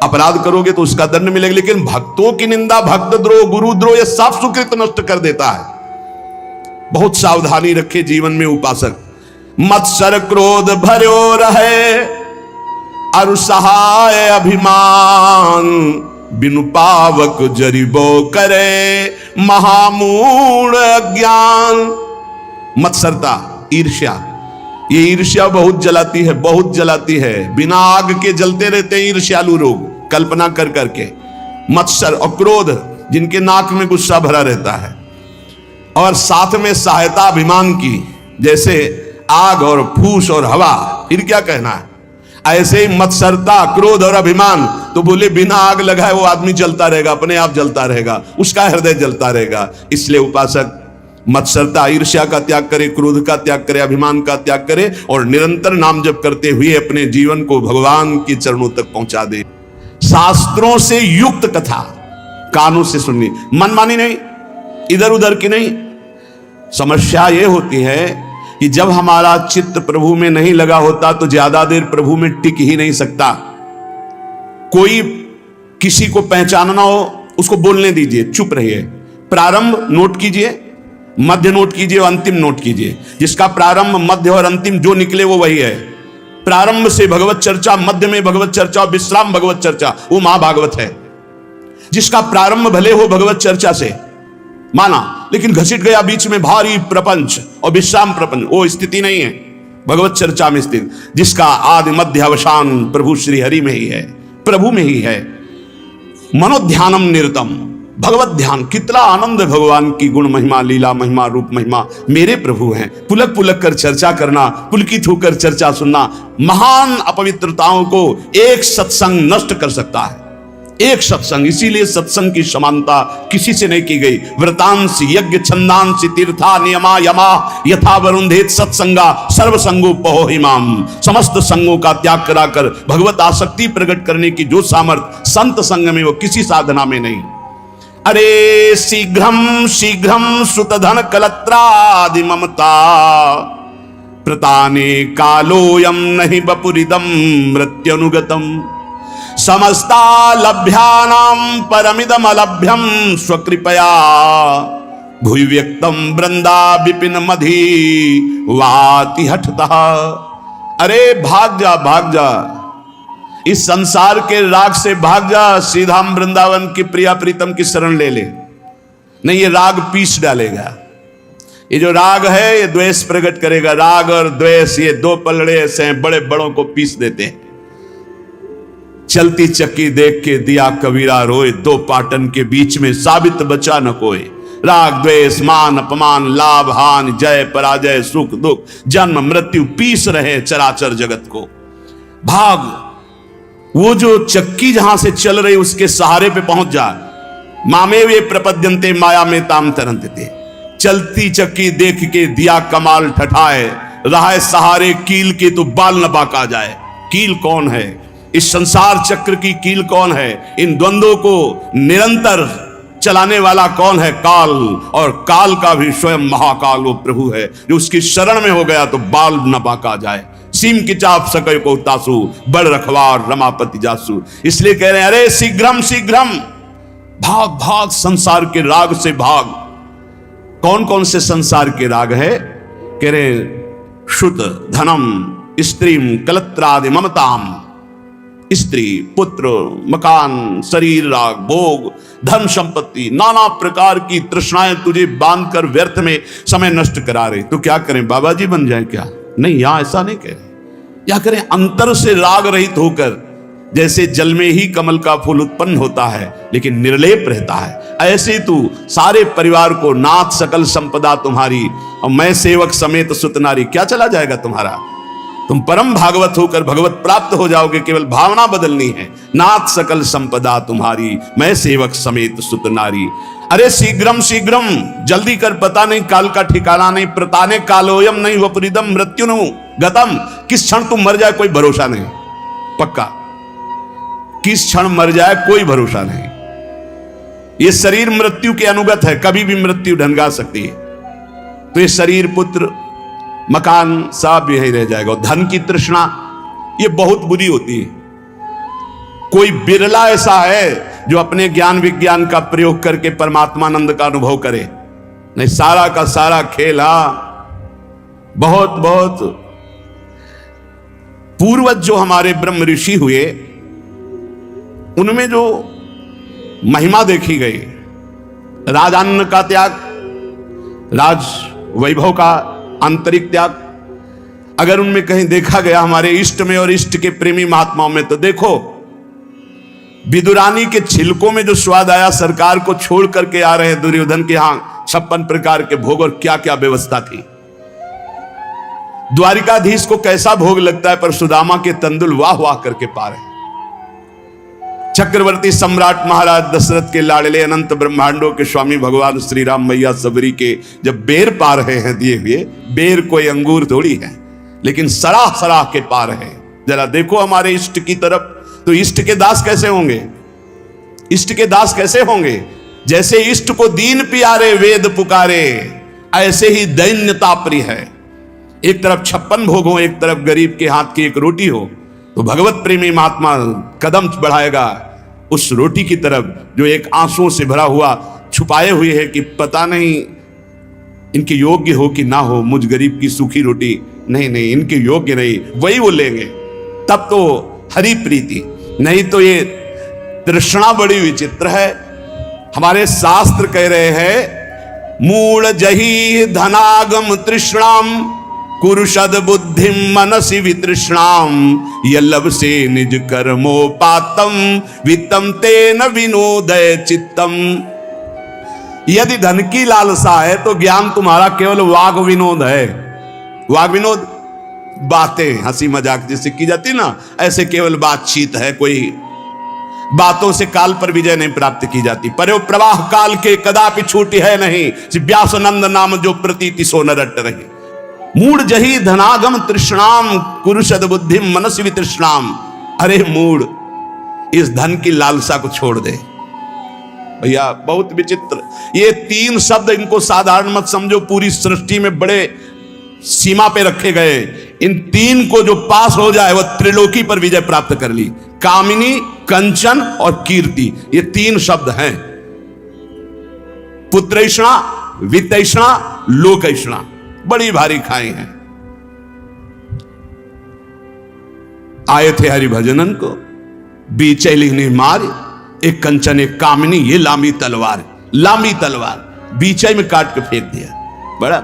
अपराध करोगे तो उसका दंड मिलेगा, लेकिन भक्तों की निंदा, भक्त द्रोह, गुरु द्रोह, ये सब सुकृत नष्ट कर देता है। बहुत सावधानी रखे जीवन में उपासक। मत्सर क्रोध भर्यो रहे अरु सहाय अभिमान, बिनु पावक जरिबो करे महामूढ़ अज्ञान। मत्सरता, ईर्ष्या, ये ईर्ष्या बहुत जलाती है, बहुत जलाती है। बिना आग के जलते रहते हैं ईर्ष्यालु लोग, कल्पना कर करके। मत्सर और क्रोध, जिनके नाक में गुस्सा भरा रहता है। और साथ में सहायता अभिमान की, जैसे आग और फूस और हवा, फिर क्या कहना है। ऐसे ही मत्सरता, क्रोध और अभिमान, तो बोले बिना आग लगाए वो आदमी जलता रहेगा, अपने आप जलता रहेगा, उसका हृदय जलता रहेगा। इसलिए उपासक मत्सरता, ईर्ष्या का त्याग करे, क्रोध का त्याग करे, अभिमान का त्याग करे और निरंतर नाम जप करते हुए अपने जीवन को भगवान के चरणों तक पहुंचा दे। शास्त्रों से युक्त कथा कानों से सुननी, मनमानी नहीं, इधर उधर की नहीं। समस्या यह होती है कि जब हमारा चित्त प्रभु में नहीं लगा होता तो ज्यादा देर प्रभु में टिक ही नहीं सकता। कोई किसी को पहचानना हो, उसको बोलने दीजिए, चुप रहिए। प्रारंभ नोट कीजिए, मध्य नोट कीजिए, अंतिम नोट कीजिए। जिसका प्रारंभ, मध्य और अंतिम जो निकले वो वही है। प्रारंभ से भगवत चर्चा, मध्य में भगवत चर्चा और विश्राम भगवत चर्चा, वो महाभागवत है। जिसका प्रारंभ भले हो भगवत चर्चा से माना, लेकिन घसीट गया बीच में भारी प्रपंच और विश्राम प्रपंच, वो स्थिति नहीं है भगवत चर्चा में स्थित। जिसका आदि मध्य अवसान प्रभु श्री हरि में ही है, प्रभु में ही है। मनोध्यानम निरतम, भगवत ध्यान, कितना आनंद है भगवान की गुण महिमा, लीला महिमा, रूप महिमा। मेरे प्रभु हैं। पुलक पुलक कर चर्चा करना, पुलकित होकर चर्चा सुनना, महान अपवित्रताओं को एक सत्संग नष्ट कर सकता है। एक सत्संग, इसीलिए सत्संग की समानता किसी से नहीं की गई। व्रतांश यज्ञ छंदांश तीर्था नियमा यमा यथा वरुंधेत सत्संगा सर्वसंगोपहो हिमाम। समस्त संगों का त्याग कराकर भगवत आसक्ति प्रकट करने की जो सामर्थ्य संत संग में, वो किसी साधना में नहीं। अरे शीघ्रम शीघ्रम सुतधन कलत्रादि ममता प्रताने कालोयम नहीं बपुरिदम मृत्युनुगतम समस्ता लभ्यानाम परमिदम अलभ्यम स्वकृपया भूय व्यक्तम वृंदा विपिन मधि वाति हठतः। अरे भाग जा भाग जा, इस संसार के राग से भाग जा, सीधा वृंदावन की प्रिया प्रीतम की शरण ले ले। नहीं, ये राग पीस डालेगा। ये जो राग है ये द्वेष प्रकट करेगा। राग और द्वेष ये दो पलड़े ऐसे हैं, बड़े बड़ों को पीस देते हैं। चलती चक्की देख के दिया कबीरा रोए, दो पाटन के बीच में साबित बचा न कोई। राग द्वेष मान अपमान लाभ हानि जय पराजय सुख दुख जन्म मृत्यु पीस रहे चराचर जगत को। भाग, वो जो चक्की जहां से चल रही उसके सहारे पे पहुंच जा। मामे वे प्रपद्यंते माया में ताम तरंते। चलती चक्की देख के दिया कमाल ठठाए, रहा है सहारे कील के तो बाल न बाका जाए। कील कौन है? इस संसार चक्र की कील कौन है? इन द्वंद्वों को निरंतर चलाने वाला कौन है? काल। और काल का भी स्वयं महाकाल वो प्रभु है जो उसकी शरण में हो गया तो बाल न बाका जाए। सीम की चाप सके को तासु बड़ रखवार रमापति जासु। इसलिए कह रहे हैं अरे शीघ्रम शीघ्रम, भाग भाग संसार के राग से भाग। कौन कौन से संसार के राग है? कह रहे शुद्ध धनम स्त्रीम कलत्रादि ममताम। स्त्री पुत्र मकान शरीर राग भोग धन संपत्ति नाना प्रकार की तृष्णाएं तुझे बांधकर व्यर्थ में समय नष्ट करा रहे। तो क्या करें, बाबा जी बन जाए क्या? नहीं, यहां ऐसा नहीं कह रहे। क्या करें? अंतर से राग रहित होकर, जैसे जल में ही कमल का फूल उत्पन्न होता है लेकिन निर्लेप रहता है, ऐसे तू सारे परिवार को नाथ सकल संपदा तुम्हारी और मैं सेवक समेत सुत नारी। क्या चला जाएगा तुम्हारा? तुम परम भागवत होकर भगवत प्राप्त हो जाओगे। केवल भावना बदलनी है। नाथ सकल संपदा तुम्हारी मैं सेवक समेत सुत नारी। अरे शीघ्रम शीघ्रम, जल्दी कर, पता नहीं काल का ठिकाना नहीं। प्रताने कालोयम नहीं वपुरिदम मृत्युनु गतम। किस क्षण तुम मर जाए कोई भरोसा नहीं। पक्का किस क्षण मर जाए कोई भरोसा नहीं। ये शरीर मृत्यु के अनुगत है, कभी भी मृत्यु ढंगा सकती है। तो ये शरीर पुत्र मकान सब यही रह जाएगा। धन की तृष्णा ये बहुत बुरी होती है। कोई बिरला ऐसा है जो अपने ज्ञान विज्ञान का प्रयोग करके परमात्मानंद का अनुभव करे। नहीं, सारा का सारा खेल बहुत बहुत पूर्वज जो हमारे ब्रह्म ऋषि हुए उनमें जो महिमा देखी गई, राजान्न का त्याग, राज वैभव का आंतरिक त्याग, अगर उनमें कहीं देखा गया हमारे इष्ट में और इष्ट के प्रेमी महात्माओं में, तो देखो विदुरानी के छिलकों में जो स्वाद आया, सरकार को छोड़ करके आ रहे दुर्योधन के यहां 56 प्रकार के भोग और क्या क्या व्यवस्था थी। द्वारिकाधीश को कैसा भोग लगता है, पर सुदामा के तंदुल वाह वाह करके पा रहे। चक्रवर्ती सम्राट महाराज दशरथ के लाडले अनंत ब्रह्मांडों के स्वामी भगवान श्री राम मैया सबरी के जब बेर पा रहे हैं दिए हुए, बेर कोई अंगूर थोड़ी है, लेकिन सराह सराह के पा रहे हैं। जरा देखो हमारे इष्ट की तरफ, तो इष्ट के दास कैसे होंगे? इष्ट के दास कैसे होंगे? जैसे इष्ट को दीन प्यारे वेद पुकारे, ऐसे ही दैन्यता प्रिय है। एक तरफ 56 भोग हो, एक तरफ गरीब के हाथ की एक रोटी हो, तो भगवत प्रेमी महात्मा कदम बढ़ाएगा उस रोटी की तरफ जो एक आंसुओं से भरा हुआ छुपाए हुए है कि पता नहीं इनके योग्य हो कि ना हो, मुझ गरीब की सूखी रोटी नहीं नहीं इनके योग्य नहीं, वही वो लेंगे। तब तो हरि प्रीति, नहीं तो ये तृष्णा बड़ी विचित्र है। हमारे शास्त्र कह रहे हैं मूल जही धनागम तृष्णाम कुरुषद बुद्धिम मनसि वितृष्णाम यल्लभ से निज कर्मोपातम वित्तम तेन विनोदय चित्तम। यदि धन की लालसा है तो ज्ञान तुम्हारा केवल वाग विनोद है। वाग विनोद बातें हंसी मजाक जैसे की जाती ना, ऐसे केवल बातचीत है। कोई बातों से काल पर विजय नहीं प्राप्त की जाती। पर वो प्रवाह काल के कदापि छूटी है नहीं, व्यासनंद नाम जो प्रतीति सो न रट रही। मूढ़ जही धनागम तृष्णाम कुरुषद बुद्धि मनस वितृष्णाम। अरे मूढ़, इस धन की लालसा को छोड़ दे। भैया बहुत विचित्र ये तीन शब्द, इनको साधारण मत समझो, पूरी सृष्टि में बड़े सीमा पे रखे गए। इन तीन को जो पास हो जाए वह त्रिलोकी पर विजय प्राप्त कर ली। कामिनी, कंचन और कीर्ति, ये तीन शब्द हैं। पुत्रैषणा, वित्तैषणा, लोकैषणा, बड़ी भारी खाई हैं। आए थे हरिभजनन को, बीचैली ने मार, एक कंचन एक कामिनी, ये लांबी तलवार, लांबी तलवार बीचे में काट के फेंक दिया। बड़ा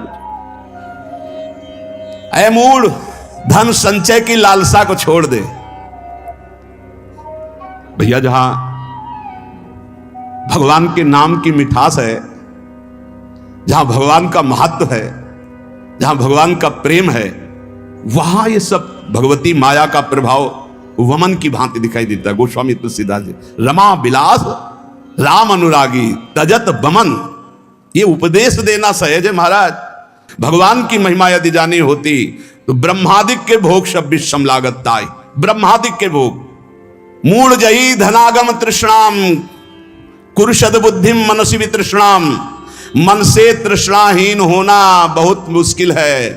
ऐ मूढ़, धन संचय की लालसा को छोड़ दे। भैया जहां भगवान के नाम की मिठास है, जहां भगवान का महत्व है, जहां भगवान का प्रेम है, वहां ये सब भगवती माया का प्रभाव वमन की भांति दिखाई देता है। गोस्वामी तुलसीदास जी, रमा विलास राम अनुरागी तजत बमन, ये उपदेश देना सहज है महाराज। भगवान की महिमा यदि जानी होती तो ब्रह्मादिक के भोग शब्द लागत ताई, ब्रह्मादिक के भोग। मूढ़ जही धनागम तृष्णाम कुरुषद बुद्धिम मनसी वितृष्णाम। मन से तृष्णाहीन होना बहुत मुश्किल है।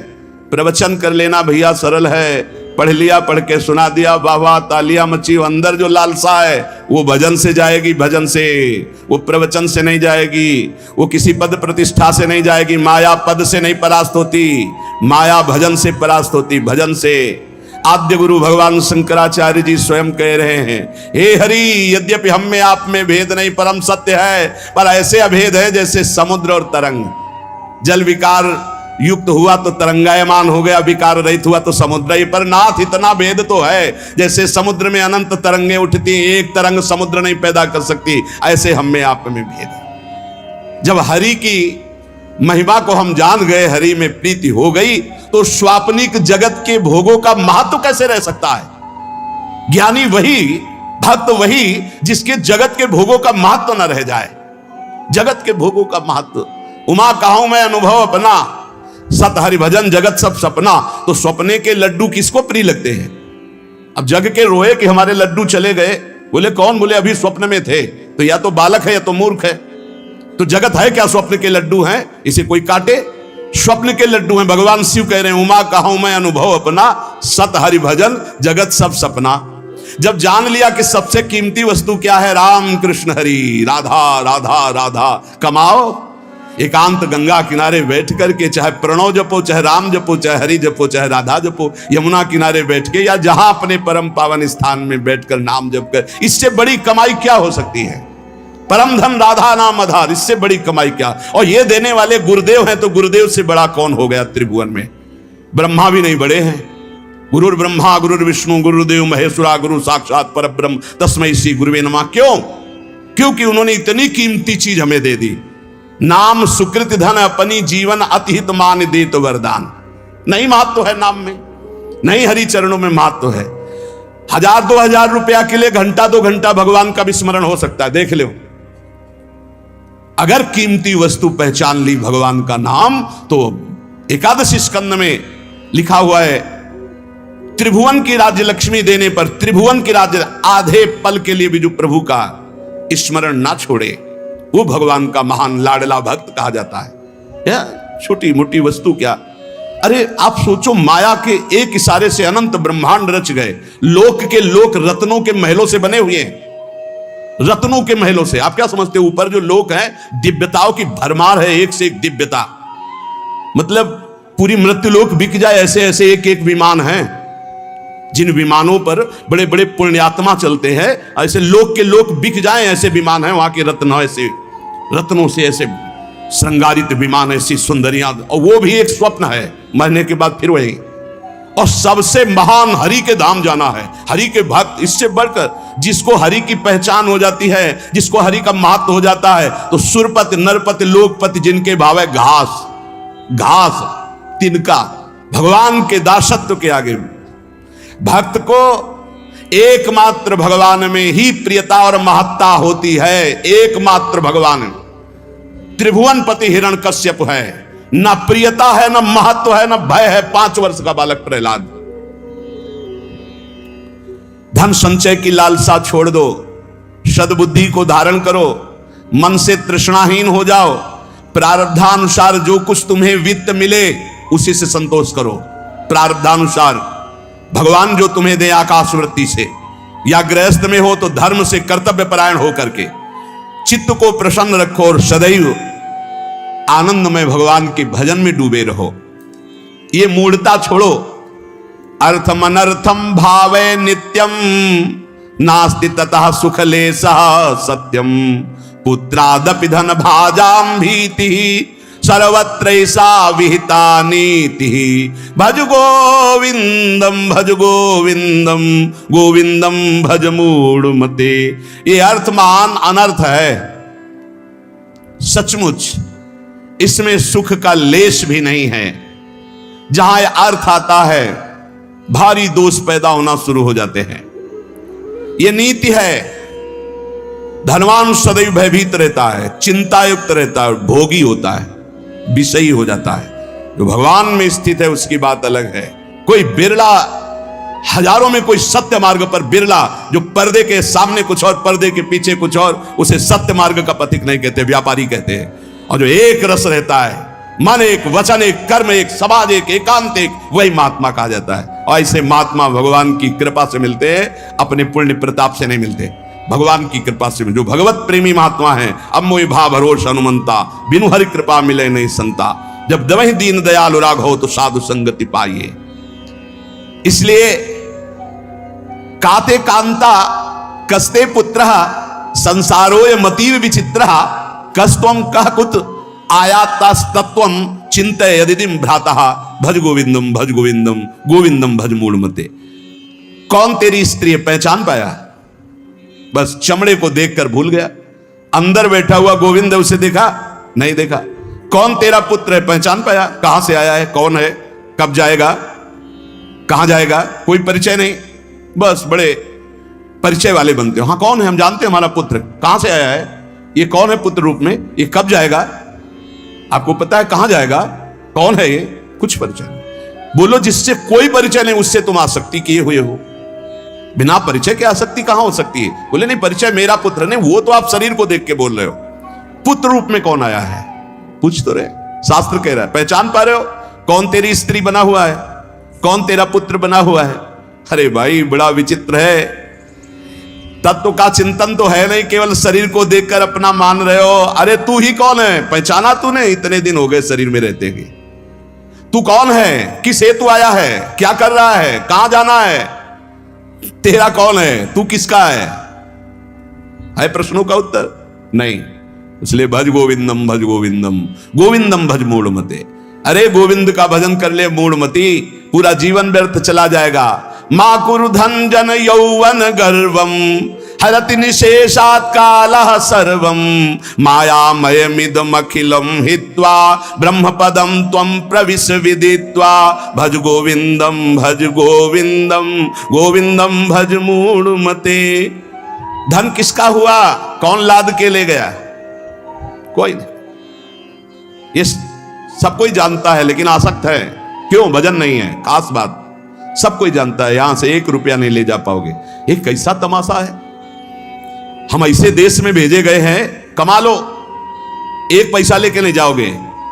प्रवचन कर लेना भैया सरल है, पढ़ लिया, पढ़ के सुना दिया, वाह वाह तालियां मची। अंदर जो लालसा है वो भजन से जाएगी, भजन से, वो प्रवचन से नहीं जाएगी, वो किसी पद प्रतिष्ठा से नहीं जाएगी। माया पद से नहीं परास्त होती, माया भजन से परास्त होती, भजन से। आद्य गुरु भगवान शंकराचार्य जी स्वयं कह रहे हैं, हे हरि, यद्यपि हम में आप में भेद नहीं, परम सत्य है, पर ऐसे अभेद है जैसे समुद्र और तरंग। जल विकार युक्त हुआ तो तरंगायमान हो गया, विकार रहित हुआ तो समुद्र ही। पर नाथ इतना भेद तो है, जैसे समुद्र में अनंत तरंगे उठती, एक तरंग समुद्र नहीं पैदा कर सकती, ऐसे हम में आप में भेद है। जब हरि की महिमा को हम जान गए, हरि में प्रीति हो गई, तो स्वाप्निक जगत के भोगों का महत्व कैसे रह सकता है। ज्ञानी वही, भक्त वही जिसके जगत के भोगों का महत्व न रह जाए। जगत के भोगों का महत्व, उमा कहूं मैं अनुभव अपना, सत हरि भजन जगत सब सपना। तो सपने के लड्डू किसको प्रिय लगते हैं। अब जग के रोए कि हमारे लड्डू चले गए, बोले कौन, बोले अभी स्वप्न में थे। तो या तो बालक है या तो मूर्ख है। तो जगत है क्या, स्वप्न के लड्डू हैं, इसे कोई काटे। स्वप्न के लड्डू हैं। भगवान शिव कह रहे हैं, उमा कहूं मैं अनुभव अपना, सत हरि भजन जगत सब सपना। जब जान लिया कि सबसे कीमती वस्तु क्या है, राम कृष्ण हरि, राधा राधा राधा, कमाओ एकांत गंगा किनारे बैठ करके, चाहे प्रणव जपो, चाहे राम जपो, चाहे हरि जपो, चाहे राधा जपो, यमुना किनारे बैठ के या जहां अपने परम पावन स्थान में बैठकर नाम जप कर, इससे बड़ी कमाई क्या हो सकती है। परम धन राधा नाम आधार, इससे बड़ी कमाई क्या। और ये देने वाले गुरुदेव हैं, तो गुरुदेव से बड़ा कौन हो गया त्रिभुवन में। ब्रह्मा भी नहीं बड़े हैं। गुरुर ब्रह्मा गुरुर विष्णु गुरुदेव महेश्वरा, गुरु साक्षात परब्रह्म तस्मै श्री गुरुवे नमः। क्यों? क्योंकि उन्होंने इतनी कीमती चीज हमें दे दी। नाम सुकृत धन अपनी जीवन अतिहित मान दे तो वरदान। नहीं महत्व है नाम में, नहीं हरि चरणों में महत्व है। 1000-2000 रुपया के लिए घंटा 2 घंटा भगवान का विस्मरण हो सकता है, देख लो। अगर कीमती वस्तु पहचान ली भगवान का नाम, तो एकादशी स्कंद में लिखा हुआ है, त्रिभुवन की राज्य लक्ष्मी देने पर, त्रिभुवन की राज्य आधे पल के लिए भी जो प्रभु का स्मरण ना छोड़े, वो भगवान का महान लाडला भक्त कहा जाता है। छोटी मोटी वस्तु क्या। अरे आप सोचो, माया के एक इशारे से अनंत ब्रह्मांड रच गए। लोक के लोक रत्नों के महलों से बने हुए हैं, रत्नों के महलों से। आप क्या समझते हो, ऊपर जो लोक हैं, दिव्यताओं की भरमार है, एक से एक दिव्यता। मतलब पूरी मृत्युलोक बिक जाए, ऐसे ऐसे एक एक विमान हैं। जिन विमानों पर बड़े बड़े पुण्यात्मा चलते हैं, ऐसे लोक के लोक बिक जाएं, ऐसे विमान हैं। वहां के रत्न, ऐसे रत्नों से ऐसे श्रृंगारित विमान, ऐसी सुंदरियां, और वो भी एक स्वप्न है, मरने के बाद फिर वही। और सबसे महान हरि के धाम जाना है, हरि के भक्त। इससे बढ़कर जिसको हरि की पहचान हो जाती है, जिसको हरि का महत्व हो जाता है, तो सुरपति नरपति लोकपति जिनके भाव है घास, घास तिनका, भगवान के दासत्व के आगे भक्त को एकमात्र भगवान में ही प्रियता और महत्ता होती है। एकमात्र भगवान त्रिभुवनपति हिरण्यकश्यप है, न प्रियता है, न महत्व है, न भय है। 5 वर्ष का बालक प्रहलाद। धन संचय की लालसा छोड़ दो, सद्बुद्धि को धारण करो, मन से तृष्णाहीन हो जाओ, प्रारब्धानुसार जो कुछ तुम्हें वित्त मिले उसी से संतोष करो। प्रारब्धानुसार भगवान जो तुम्हें दे आकाश वृत्ति से, या गृहस्थ में हो तो धर्म से कर्तव्य परायण हो करके चित्त को प्रसन्न रखो और सदैव आनंदमय भगवान के भजन में डूबे रहो। ये मूढ़ता छोड़ो। अर्थम अनर्थम भावे नित्यम नास्ति ततः सुख लेशः सत्यम पुत्रादपि धन भाजाम भीति सर्वत्रैसा विहिता नीति। भज गोविंदम भज गोविंदम गोविंदम भज मूढ़मते। ये अर्थमान अनर्थ है सचमुच, इसमें सुख का लेश भी नहीं है। जहां यह अर्थ आता है भारी दोष पैदा होना शुरू हो जाते हैं। यह नीति है। धनवान सदैव भयभीत रहता है, चिंतायुक्त रहता है, भोगी होता है, विषयी हो जाता है। जो भगवान में स्थित है उसकी बात अलग है। कोई बिरला, हजारों में कोई सत्य मार्ग पर बिरला, जो पर्दे के सामने कुछ और पर्दे के पीछे कुछ और, उसे सत्य मार्ग का पथिक नहीं कहते, व्यापारी कहते हैं। और जो एक रस रहता है, मन एक, वचन एक, कर्म एक, समाज एक, एकांत एक, वही महात्मा कहा जाता है। और ऐसे महात्मा भगवान की कृपा से मिलते हैं, अपने पुण्य प्रताप से नहीं मिलते, भगवान की कृपा से। जो भगवत प्रेमी महात्मा है, अब मोहि भाव भरोस हनुमंता, बिनु हरि कृपा मिले नहीं संता। जब दवहि दीन दयाल राघव हो तो साधु संगति पाइए। इसलिए काते कांता कस्ते पुत्र संसारोय मतीव विचित्र कस्तम कह कुत आयातस्तत्वम चिंतय यदिदिम भ्रातः भज गोविंदम भज गोविंदम गोविंदम भज मूढ़मते। कौन तेरी स्त्री है, पहचान पाया? बस चमड़े को देखकर भूल गया। अंदर बैठा हुआ गोविंद उसे देखा नहीं देखा। कौन तेरा पुत्र है, पहचान पाया? कहां से आया है, कौन है, कब जाएगा, कहां जाएगा, कोई परिचय नहीं। बस बड़े परिचय वाले बनते हो। हाँ कौन है, हम जानते हैं हमारा पुत्र, कहां से आया है, ये कौन है पुत्र रूप में, ये कब जाएगा, आपको पता है कहां जाएगा, कौन है ये, कुछ परिचय नहीं। बोलो जिससे कोई परिचय नहीं उससे तुम आसक्ति किए हुए हो। बिना परिचय के आसक्ति कहां हो सकती है? बोले नहीं परिचय मेरा पुत्र नहीं, वो तो आप शरीर को देख के बोल रहे हो। पुत्र रूप में कौन आया है पूछ तो रहे। शास्त्र कह रहा है, पहचान पा रहे हो कौन तेरी स्त्री बना हुआ है, कौन तेरा पुत्र बना हुआ है? अरे भाई बड़ा विचित्र है। तत्व का चिंतन तो है नहीं, केवल शरीर को देखकर अपना मान रहे हो। अरे तू ही कौन है, पहचाना तूने? इतने दिन हो गए शरीर में रहते हुए। तू कौन है, किस हेतु आया है, क्या कर रहा है, कहां जाना है, तेरा कौन है, तू किसका है प्रश्नों का उत्तर नहीं। इसलिए भज गोविंदम भज गोविंदम गोविंदम भज मूढ़मते। अरे गोविंद का भजन कर ले मूढ़मती, पूरा जीवन व्यर्थ चला जाएगा। मां कुरु धन जन यौवन गर्वम हरति निशेषात् कालः सर्वम मायामयमिदमखिलं हित्वा ब्रह्मपदं त्वं प्रविश विदित्वा भज गोविंदम भज गोविंदम गोविंदम भज मूढ़मते। धन किसका हुआ, कौन लाद के ले गया? कोई नहीं। ये सब कोई जानता है लेकिन आसक्त है। क्यों? भजन नहीं है। खास बात सब कोई जानता है, यहां से 1 रुपया नहीं ले जा पाओगे। ये कैसा तमाशा है। हम ऐसे देश में भेजे गए हैं, कमा लो, 1 पैसा लेके नहीं जाओगे,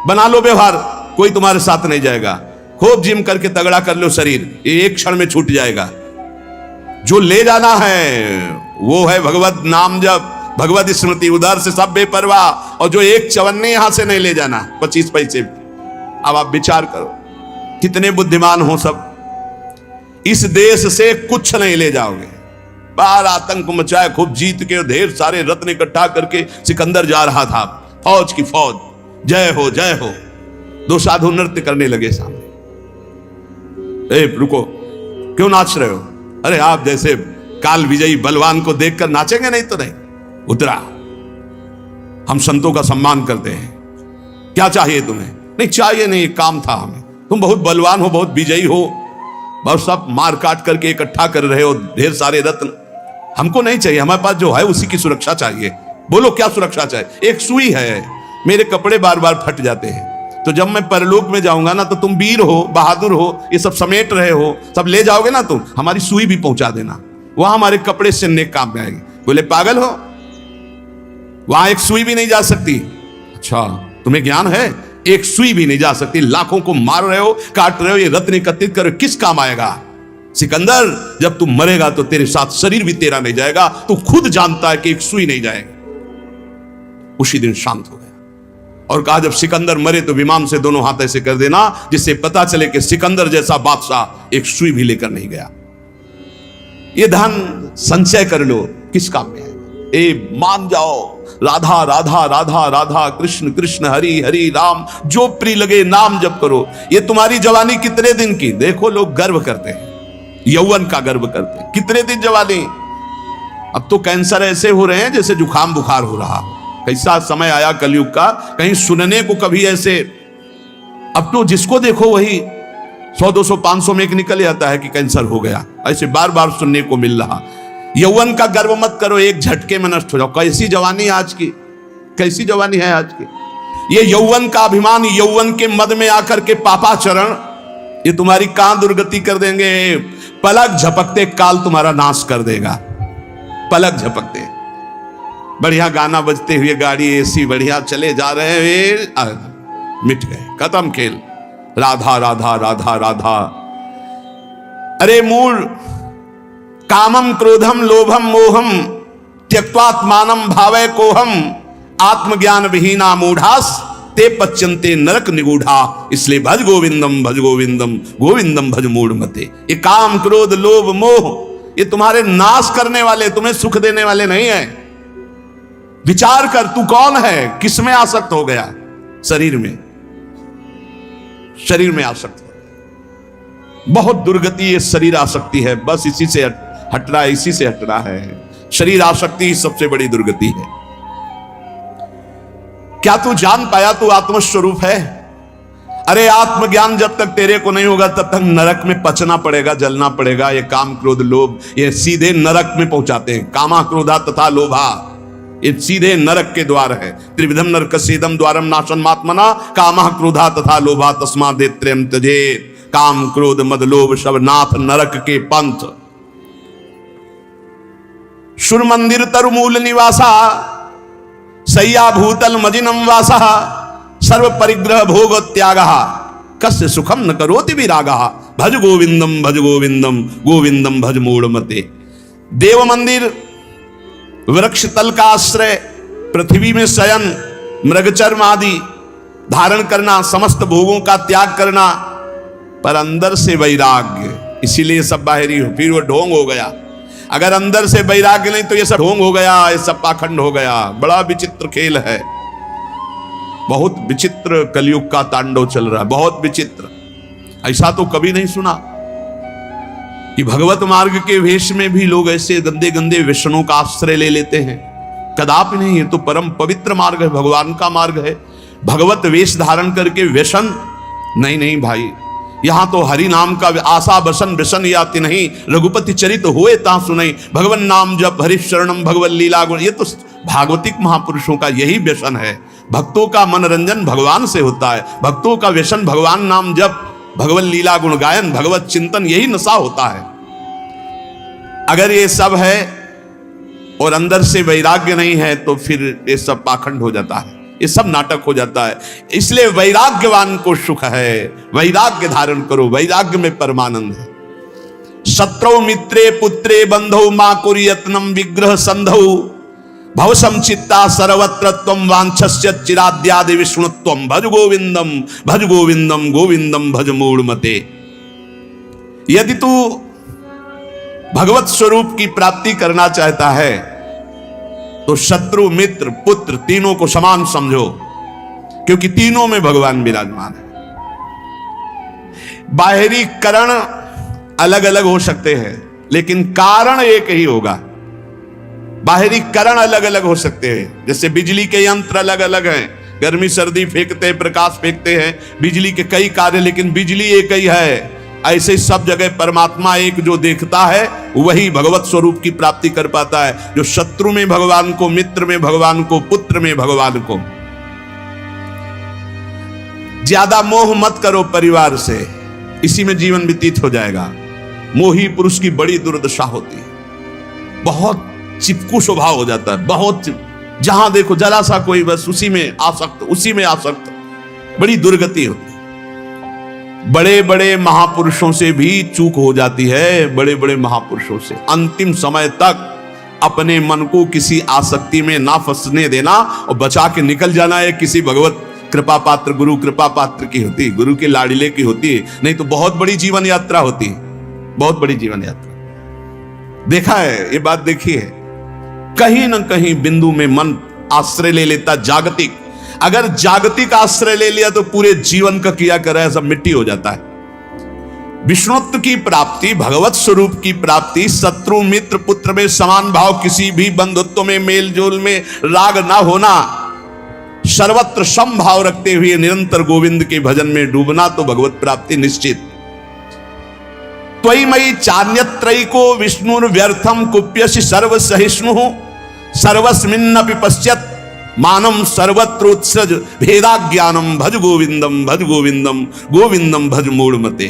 बना लो व्यवहार, कोई तुम्हारे साथ नहीं जाएगा। खूब जिम करके तगड़ा कर लो शरीर, ये 1 क्षण में छूट जाएगा। जो ले जाना है वो है भगवत नाम जप, भगवत स्मृति, उधर से सब बेपरवाह। और जो 1 चवन्ने यहां से नहीं ले जाना, 25 पैसे। अब आप विचार करो कितने बुद्धिमान हो सब। इस देश से कुछ नहीं ले जाओगे। बाहर आतंक मचाए, खूब जीत के ढेर सारे रत्न इकट्ठा करके सिकंदर जा रहा था, फौज की फौज, जय हो जय हो। 2 साधु नृत्य करने लगे सामने। ए रुको, क्यों नाच रहे हो? अरे आप जैसे काल विजयी बलवान को देखकर नाचेंगे? नहीं तो नहीं। उतरा, हम संतों का सम्मान करते हैं, क्या चाहिए तुम्हें? नहीं चाहिए नहीं, काम था हमें। तुम बहुत बलवान हो, बहुत विजयी हो, बहुत सब मार काट करके इकट्ठा कर रहे हो ढेर सारे रत्न। हमको नहीं चाहिए, हमारे पास जो है उसी की सुरक्षा चाहिए। बोलो क्या सुरक्षा चाहिए? एक सुई है, मेरे कपड़े बार बार फट जाते हैं, तो जब मैं परलोक में जाऊंगा ना, तो तुम वीर हो, बहादुर हो, ये सब समेट रहे हो, सब ले जाओगे ना, तुम हमारी सुई भी पहुंचा देना, वहां हमारे कपड़े सिलने काम में आएगी। बोले पागल हो, वहां एक सुई भी नहीं जा सकती। अच्छा तुम्हें ज्ञान है? एक सुई भी नहीं जा सकती, लाखों को मार रहे हो, काट रहे हो, ये रत्न एकत्रित कर किस काम आएगा? सिकंदर जब तुम मरेगा तो तेरे साथ शरीर भी तेरा नहीं जाएगा, तू खुद जानता है कि एक सुई नहीं जाएगा। उसी दिन शांत हो गया और कहा जब सिकंदर मरे तो विमान से दोनों हाथ ऐसे कर देना जिससे पता चले कि सिकंदर जैसा बादशाह एक सुई भी लेकर नहीं गया। ये धन संचय कर लो, किस काम में है? ए मान जाओ, राधा राधा राधा राधा, कृष्ण कृष्ण हरि हरि राम, जो प्रिय लगे नाम जप करो। ये तुम्हारी जवानी कितने दिन की? देखो लोग गर्व करते हैं, यौवन का गर्व करते हैं। कितने दिन जवानी? अब तो कैंसर ऐसे हो रहे हैं जैसे जुकाम बुखार हो रहा। कैसा समय आया कलयुग का, कहीं सुनने को कभी ऐसे। अब तो जिसको देखो वही 100 200 500 में एक निकल जाता है कि कैंसर हो गया, ऐसे बार बार सुनने को मिल रहा। यौवन का गर्व मत करो, एक झटके में नष्ट हो जाओ। कैसी जवानी आज की, कैसी जवानी है आज की। ये यौवन का अभिमान, यौवन के मद में आकर के पापाचरण, ये तुम्हारी कहां दुर्गति कर देंगे। पलक झपकते काल तुम्हारा नाश कर देगा, पलक झपकते। बढ़िया गाना बजते हुए गाड़ी एसी बढ़िया चले जा रहे हैं, मिट गए, खत्म खेल। राधा राधा राधा राधा। अरे मूल कामम क्रोधम लोभम मोहम त्यक्त्वात्मानं भावय कोहम आत्मज्ञान विहीना मूढ़ास ते पच्यन्ते नरक निगूढ़ा। इसलिए भज गोविंदम गोविंदम भज मूढ़ मते। ये काम क्रोध लोभ मोह ये तुम्हारे नाश करने वाले, तुम्हें सुख देने वाले नहीं है। विचार कर तू कौन है, किस में आसक्त हो गया? शरीर में, शरीर में आसक्त हो। बहुत दुर्गति ये शरीर आसक्ति है, बस इसी से हट रहा है, इसी से हट रहा है। शरीर आसक्ति ही सबसे बड़ी दुर्गति है। क्या तू जान पाया तू आत्मस्वरूप है? अरे आत्मज्ञान जब तक तेरे को नहीं होगा तब तक नरक में पचना पड़ेगा, जलना पड़ेगा। ये काम क्रोध लोभ ये सीधे नरक में पहुंचाते हैं। कामा क्रोधा तथा लोभा ये सीधे नरक के द्वार है। त्रिविधम नरकस्येदम द्वारम नाशनमात्मना कामा क्रोधा तथा लोभा तस्मादेत्रयम् त्यजेत्। काम क्रोध मद लोभ सब नाथ नरक के पंथ। सुर मंदिर तरुमूल निवासा सय्या भूतल मजिनम वासा सर्व परिग्रह भोग त्यागः कस्य सुखम न करोति विरागः। भज गोविंदम गोविंदम भज मूढ़ मते। देव मंदिर वृक्ष तल का आश्रय, पृथ्वी में शयन, मृगचर्म आदि धारण करना, समस्त भोगों का त्याग करना, पर अंदर से वैराग्य। इसीलिए सब बाहरी हो, फिर वो ढोंग हो गया। अगर अंदर से वैराग्य नहीं तो ये सब ढोंग हो गया, ये सब पाखंड हो गया। बड़ा विचित्र खेल है, बहुत विचित्र कलयुग का तांडव चल रहा है, बहुत विचित्र। ऐसा तो कभी नहीं सुना कि भगवत मार्ग के वेश में भी लोग ऐसे गंदे गंदे व्यसनों का आश्रय ले लेते हैं। कदापि नहीं, ये तो परम पवित्र मार्ग है, भगवान का मार्ग है। भगवत वेश धारण करके व्यसन नहीं, नहीं भाई। यहां तो हरि नाम का आशा बसन व्यसन याति नहीं, रघुपति चरित होए ता सुनई। भगवान नाम जब हरि शरणम भगवत लीला गुण, ये तो भागवतिक महापुरुषों का यही व्यसन है। भक्तों का मनोरंजन भगवान से होता है, भक्तों का व्यसन भगवान नाम जप, भगवत लीला गुण गायन, भगवत चिंतन, यही नशा होता है। अगर ये सब है और अंदर से वैराग्य नहीं है तो फिर ये सब पाखंड हो जाता है, ये सब नाटक हो जाता है। इसलिए वैराग्यवान को सुख है। वैराग्य धारण करो, वैराग्य में परमानंद है। शत्रौ मित्रे पुत्रे बंधौ मां कुर्यत्नम विग्रह संधौ भवसम चित्ता सर्वत्र त्वं वांछस्य चिराद्यादि विष्णुत्वं। भज गोविंदम भज मूढ़ मते। यदि तू भगवत स्वरूप की प्राप्ति करना चाहता है तो शत्रु मित्र पुत्र तीनों को समान समझो, क्योंकि तीनों में भगवान विराजमान है। बाहरी कारण अलग अलग हो सकते हैं लेकिन कारण एक ही होगा। बाहरी कारण अलग अलग हो सकते हैं, जैसे बिजली के यंत्र अलग अलग हैं, गर्मी सर्दी फेंकते हैं, प्रकाश फेंकते हैं, बिजली के कई कार्य, लेकिन बिजली एक ही है। ऐसे सब जगह परमात्मा एक जो देखता है वही भगवत स्वरूप की प्राप्ति कर पाता है। जो शत्रु में भगवान को, मित्र में भगवान को, पुत्र में भगवान को। ज्यादा मोह मत करो परिवार से, इसी में जीवन व्यतीत हो जाएगा। मोही पुरुष की बड़ी दुर्दशा होती है, बहुत चिपकू स्वभाव हो जाता है, बहुत जहां देखो जरा सा कोई बस उसी में आसक्त, उसी में आसक्त, बड़ी दुर्गति होती है। बड़े बड़े महापुरुषों से भी चूक हो जाती है, बड़े बड़े महापुरुषों से। अंतिम समय तक अपने मन को किसी आसक्ति में ना फंसने देना और बचा के निकल जाना है। किसी भगवत कृपा पात्र, गुरु कृपा पात्र की होती, गुरु के लाड़िले की होती, नहीं तो बहुत बड़ी जीवन यात्रा होती, बहुत बड़ी जीवन यात्रा। देखा है ये बात, देखी है। कहीं ना कहीं बिंदु में मन आश्रय ले लेता जागतिक। अगर जागतिक आश्रय ले लिया तो पूरे जीवन का किया करा सब मिट्टी हो जाता है। विष्णुत्व की प्राप्ति, भगवत स्वरूप की प्राप्ति, शत्रु मित्र पुत्र में समान भाव, किसी भी बंधुत्व में, मेल जोल में राग ना होना, सर्वत्र समभाव रखते हुए निरंतर गोविंद के भजन में डूबना, तो भगवत प्राप्ति निश्चित। त्वयि मयि चान्यत्रैको विष्णुर्व्यर्थम कुप्यसि सर्वसहिष्णुः सर्वस्मिन्नपि पश्यत् मानम सर्वत्रोत्सृज भेदाज्ञानम भज गोविंदम गोविंदम भज मूढ़मते।